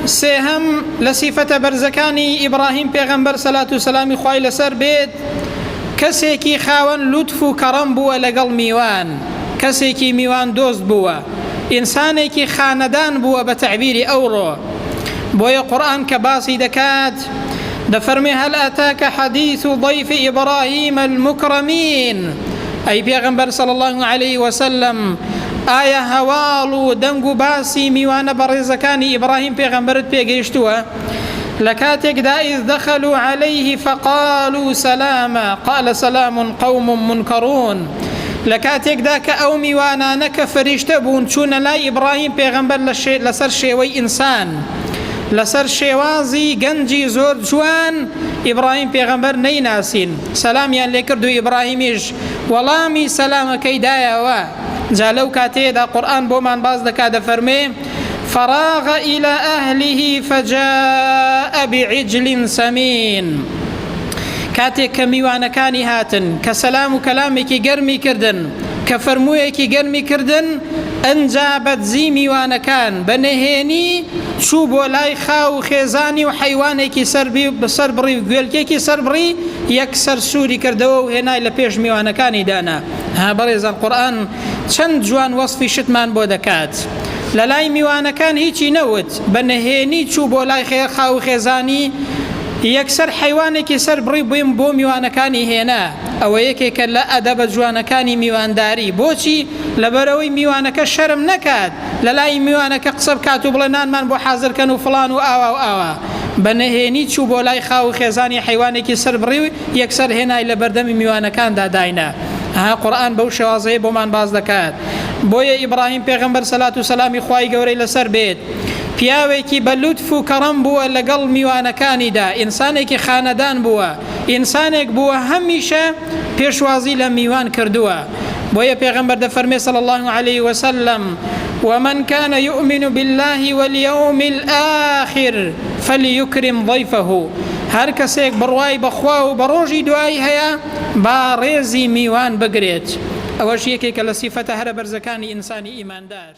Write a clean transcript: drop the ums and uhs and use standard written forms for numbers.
سێهەم لە سیفەتە بەرزەکانی ئیبراهیم پێغەمبەر سەلات و سەلامی خوای لەسەر بێت کەسێکی خاوەن لوتف و کەڕەم بووە لەگەڵ میوان، کەسێکی میوان دۆست بووە، ئینسانێکی خانەدان بووە بە تەعبیری ئەوڕۆ. بۆیە قورئان کە باسی دەکات دەفەرمێ هەل ئەتاکە حەدیث ضەیف ئیبراهیم المکرەمین، ئەی پێغەمبەر صلی الله علیه وسلم ئایا هەواڵ و دەنگ و باسی میوانە بەڕێزەکانی ئیبراهیم پێغەمبەرت پێگەیشتووە؟ لە کاتێکدا ئیذ دەخەلوا عەلەیه فەقالوا سەلامە قال سەلام قەوم منکەڕون، لە کاتێکدا کە ئەو میوانانە کە فەریشتە بوون چوونە لای ئیبراهیم پێغەمبەر لەسەر شێوەی ئینسان، لەسەر شێوازی گەنجی زۆر جوان، ئیبراهیم پێغەمبەر نەیناسین، سەلامیان لێ کرد و ئیبراهیمیش وەڵامی سەلامەکەی دایەوە. جا لەو کاتەیەدا قورئان بۆمان باز دەکات دەفەرمێ فراغ إلى أهله فجاء بعجل سمين، کاتێک کە میوانەکانی هاتن کە سەلام و کەلامێکی گەرمی کردن کە فەرموویەکی گەرمی کردن، ئەنجا بەدزی میوانەکان بە نەهێنی چوو بۆ لای خاو و خێزانی و حەیوانێکی سەر بڕی و گوێلکێکی سەر بڕی یەکسەر سووری کردەوە و هێنای لە پێش میوانەکانی دانا. بەڕێزان قورئان چەند جوان وەصفی شتمان بۆ دەکات. لە لای میوانەکان هیچی نەوت، بە نەهێنی چوو بۆ لای خاو و خێزانی یەکسەر حەیوانێکی سەر بڕی بوویم بۆ میوانەکانی هێنا. ئەوە یەکێکە لە ئەدەبە جوانەکانی میوانداری. بۆچی؟ لەبەرەوەی میوانەکە شەرم نەکات لە لای میوانەکە قسە بکات و بڵێ نانمان بۆ حازرکەن و فڵان و ئاوا و ئاوا. بە نەهێنی چوو بۆ لای خاو و خێزانی حەیوانێکی سەر بڕی و یەکسەر هێنای لە بەردەمی میوانەکاندا داینا. قورئان بەو شێوازەیە بۆمان باز دەکات. بۆیە ئیبراهیم پێغەمبەر سەلات و سەلامی خوای گەورەی لەسەر بێت پیاوێکی بە لوتف و کەڕەم بووە لەگەڵ میوانەکانیدا، ئینسانێکی خانەدان بووە، ئینسانێک بووە هەمیشە پێشوازی لە میوان کردووە. بۆیە پێغەمبەر دەفەرمێ صلی الله علیه وسلم ومن كان يؤمن بالله واليوم الآخر فليكرم ضيفه، هەر کەسێک بڕوای بەخوا و بە ڕۆژی دوایی هەیە با ڕێزی میوان بگرێت. ئەوەش یەکێکە لە سیفەتە هەرە بەرزەکانی ئینسانی ئیماندار.